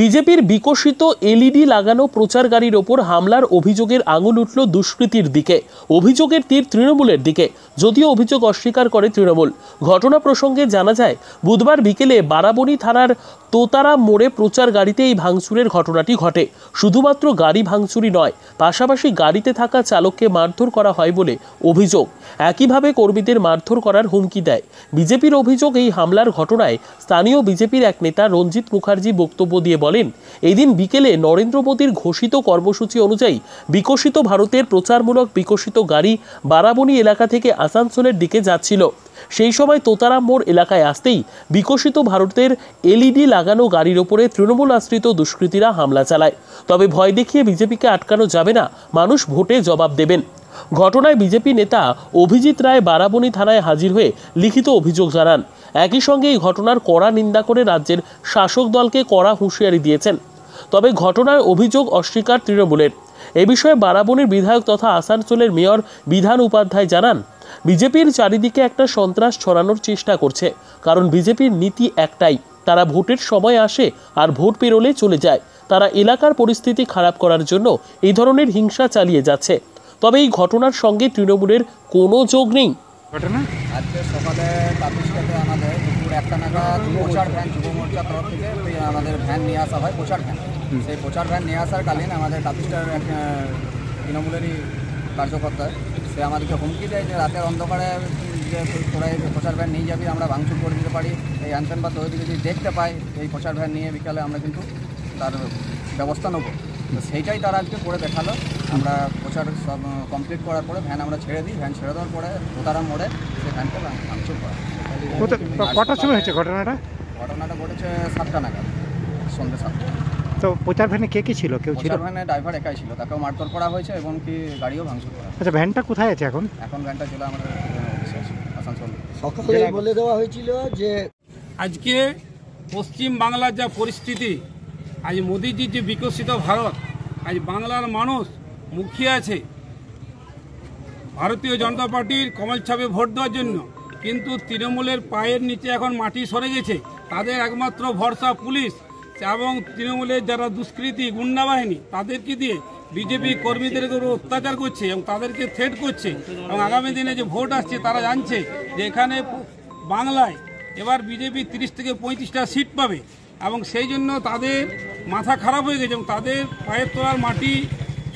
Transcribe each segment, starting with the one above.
বিজেপির বিকশিত এলইডি লাগানো প্রচার গাড়ির ওপর হামলার অভিযোগের আঙুল উঠল দুষ্কৃতীর দিকে। অভিযোগের তীর তৃণমূলের দিকে, যদিও অভিযোগ অস্বীকার করে তৃণমূল। ঘটনা প্রসঙ্গে জানা যায়, বুধবার বিকেলে বারাবণী থানার তোতারাম মোড়ে প্রচার গাড়িতে এই ভাঙচুরের ঘটনাটি ঘটে। শুধুমাত্র গাড়ি ভাঙচুরই নয়, পাশাপাশি গাড়িতে থাকা চালককে মারধর করা হয় বলে অভিযোগ। একইভাবে কর্মীদের মারধর করার হুমকি দেয়। বিজেপির অভিযোগ, এই হামলার ঘটনায় স্থানীয় বিজেপির এক নেতা রঞ্জিত মুখার্জি বক্তব্য দিয়ে বলেন, এই দিন বিকেলে নরেন্দ্র মোদীর ঘোষিত কর্মসূচি অনুযায়ী বিকশিত ভারতের প্রচারমূলক বিকশিত গাড়ি বারাবণী এলাকা থেকে আসানসোলের দিকে যাচ্ছিল। সেই সময় তোতারাম মোড় এলাকায় আসতেই বিকশিত ভারতের এলইডি লাগানো গাড়ির ওপরে তৃণমূল আশ্রিত দুষ্কৃতীরা হামলা চালায়। তবে ভয় দেখিয়ে বিজেপিকে আটকানো যাবে না, মানুষ ভোটে জবাব দেবেন। ঘটনায় বিজেপি নেতা অভিজিৎ রায় বারাবণী থানায় হাজির হয়ে লিখিত অভিযোগ জানান। একই সঙ্গে এই ঘটনার কড়া নিন্দা করে রাজ্যের শাসক দলকে কড়া হুঁশিয়ারি দিয়েছেন। তবে ঘটনার অভিযোগ অস্বীকার তৃণমূলের। এ বিষয়ে বারাবণীর বিধায়ক তথা আসানসোলের মেয়র বিধান উপাধ্যায় জানান, বিজেপির চারিদিকে একটা সন্ত্রাস ছড়ানোর চেষ্টা করছে, কারণ বিজেপির নীতি একটাই, তারা ভোটের সময় আসে আর ভোট পেরোলে চলে যায়। তারা এলাকার পরিস্থিতি খারাপ করার জন্য এই ধরনের হিংসা চালিয়ে যাচ্ছে। তবে এই ঘটনার সঙ্গে তৃণমূলের কোনো যোগ নেই। আজকে সকালে তাপিসটাতে আমাদের দুপুর 1টা নাগাদ প্রচার ভ্যান যুব মোর্চার তরফ থেকে আমাদের ভ্যান নিয়ে আসা হয়, প্রচার ভ্যান। সেই প্রচার ভ্যান নিয়ে আসার কালীন আমাদের তাপিসটার এক তৃণমূলেরই কার্যকর্তা, সে আমাদেরকে হুমকি দেয় যে রাতের অন্ধকারে যে তোরা এই প্রচার ভ্যান নিয়ে যাবি, আমরা ভাঙচুর করে দিতে পারি। এই আনসান বা তৈরি যদি দেখতে পাই এই প্রচার ভ্যান নিয়ে বিকালে, আমরা কিন্তু তার ব্যবস্থা নেব। তো সেইটাই তারা আজকে করে দেখালো। আমরা প্রচার সব কমপ্লিট করার পরে ভ্যান আমরা ছেড়ে দিই। ভ্যান ছেড়ে দেওয়ার পরে তোতারাম মোড়ে সেই ভ্যানকে ভাঙচুর করা। কটার সময় হয়েছে ঘটনাটা? ঘটনাটা ঘটেছে 7টা নাগাদ, সন্ধ্যে 7টা। তো প্রচার ভ্যানে কে কে ছিল? কেউ ছিল? প্রচার ভ্যানে ড্রাইভার একাই ছিল, তাকেও মারধর করা হয়েছে এবং কি গাড়িও ভাঙচুর করা। আচ্ছা, ভ্যানটা কোথায় আছে এখন? এখন ভ্যানটা ছিল আমাদের অফিসে আছে, আসানসোল। সকালে বলে দেওয়া হয়েছিল যে আজকে পশ্চিম বাংলার যা পরিস্থিতি, আজ মোদিজির যে বিকশিত ভারত, আজ বাংলার মানুষ মুখিয়ে আছে ভারতীয় জনতা পার্টির কমল ছাপে ভোট দেওয়ার জন্য, কিন্তু তৃণমূলের পায়ের নিচে এখন মাটি সরে গেছে। তাদের একমাত্র ভরসা পুলিশ এবং তৃণমূলের যারা দুষ্কৃতী গুন্ডা বাহিনী, তাদেরকে দিয়ে বিজেপি কর্মীদের উপর অত্যাচার করছে এবং তাদেরকে থ্রেট করছে। এবং আগামী দিনে যে ভোট আসছে, তারা জানছে যে এখানে বাংলায় এবার বিজেপি 30 থেকে 35টা সিট পাবে এবং সেই জন্য তাদের মাথা খারাপ হয়ে গেছে এবং তাদের পায়ের তলার মাটি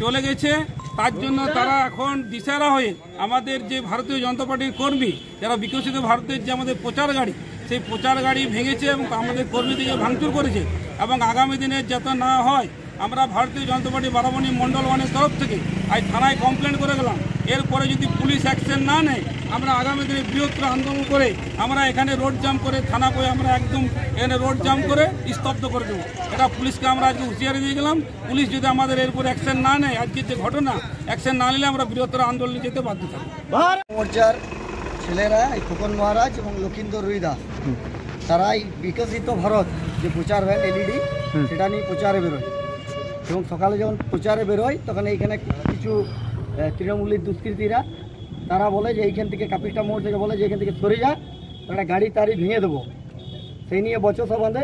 চলে গেছে। তার জন্য তারা এখন দিশারা হয়ে আমাদের যে ভারতীয় জনতা পার্টির কর্মী, যারা বিকশিত ভারতের যে আমাদের প্রচার গাড়ি, সেই প্রচার গাড়ি ভেঙেছে এবং আমাদের কর্মীদেরকে ভাঙচুর করেছে। এবং আগামী দিনে যাতে না হয়, আমরা ভারতীয় জনতা পার্টি বারাবণী মণ্ডল 1-এর তরফ থেকে আজ থানায় কমপ্লেন করে গেলাম। এরপরে যদি পুলিশ অ্যাকশন না নেয়, আমরা আগামী দিনে বৃহত্তর আন্দোলন করে আমরা এখানে রোড জাম করে থানা করে আমরা একদম এখানে রোড জাম করে স্তব্ধ করে দেবো। এটা পুলিশকে আমরা আজকে হুঁশিয়ারি দিয়ে গেলাম। পুলিশ যদি আমাদের এরপর অ্যাকশন না নেয়, আজকের যে ঘটনা, অ্যাকশন না নিলে আমরা বৃহত্তর আন্দোলনে যেতে বাধ্য থাকবো। মোর্চার ছেলেরা এই খোকন মহারাজ এবং লক্ষিন্দর রুইদাস, তারা এই বিকশিত ভারত যে প্রচার ভ্যান এলইডি, সেটা নিয়ে প্রচারে বেরোয়। এবং সকালে যখন প্রচারে বেরোয়, তখন এইখানে কিছু তৃণমূলের দুষ্কৃতীরা তারা বলে যে এইখান থেকে কাপিটা মোড় থেকে বলে যে এখান থেকে সরে যা, তারা গাড়ি তাড়ি ভেঙে দেবো। সেই নিয়ে বচসা বাঁধে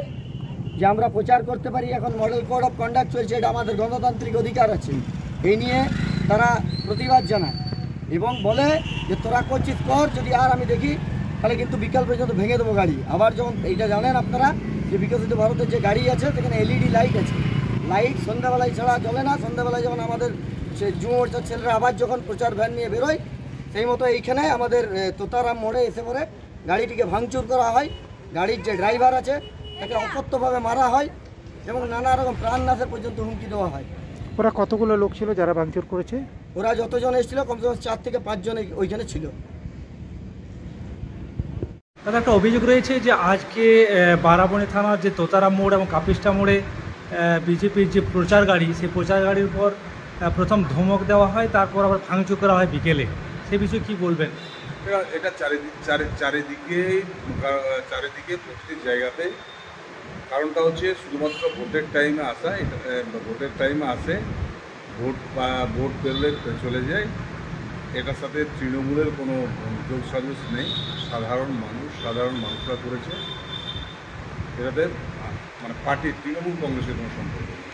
যে আমরা প্রচার করতে পারি, এখন মডেল কোড অফ কন্ডাক্ট চলছে, এটা আমাদের গণতান্ত্রিক অধিকার আছে। এই নিয়ে তারা প্রতিবাদ জানায় এবং বলে যে তোরা করছিস কর, যদি আর আমি দেখি তাহলে কিন্তু বিকাল পর্যন্ত ভেঙে দেবো গাড়ি। আবার যখন এইটা জানেন আপনারা যে বিকশিত ভারতের যে গাড়ি আছে, সেখানে এলইডি লাইট আছে। লাইট সন্ধ্যাবেলায় ছাড়া চলে না। সন্ধ্যাবেলায় যখন আমাদের সে যুব মোর্চার ছেলেরা আবার যখন প্রচার ভ্যান নিয়ে বেরোয়, সেই মতো এইখানে আমাদের তোতারাম মোড়ে এসে পরে গাড়িটিকে ভাঙচুর করা হয়। গাড়ির যে ড্রাইভার আছে তাকে অকথ্যভাবে মারা হয় এবং নানা রকম প্রাণনাশের পর্যন্ত হুমকি দেওয়া হয়। ওরা কতগুলো লোক ছিল যারা ভাঙচুর করেছে? ওরা যতজন এসেছিল কমসে কম 4 থেকে 5 জন ওইখানে ছিল। দাদা, একটা অভিযোগ রয়েছে যে আজকে বারাবণী থানার যে তোতারাম মোড় এবং কাপিস্টা মোড়ে বিজেপির যে প্রচার গাড়ি, সেই প্রচার গাড়ির উপর প্রথম ধমক দেওয়া হয়, তারপর আবার ভাঙচুর করা হয় বিকেলে। সে বিষয়ে কী বলবেন? এটা চারিদিকে প্রতিটি জায়গাতে। কারণটা হচ্ছে শুধুমাত্র ভোটের টাইমে আসা। এটা ভোটের টাইমে আসে, ভোট পেলে চলে যায়। এটার সাথে তৃণমূলের কোনো যোগ সাজস নেই। সাধারণ মানুষরা করেছে। এটাতে মানে পার্টির তৃণমূল কংগ্রেসের কোনো সম্পর্ক নেই।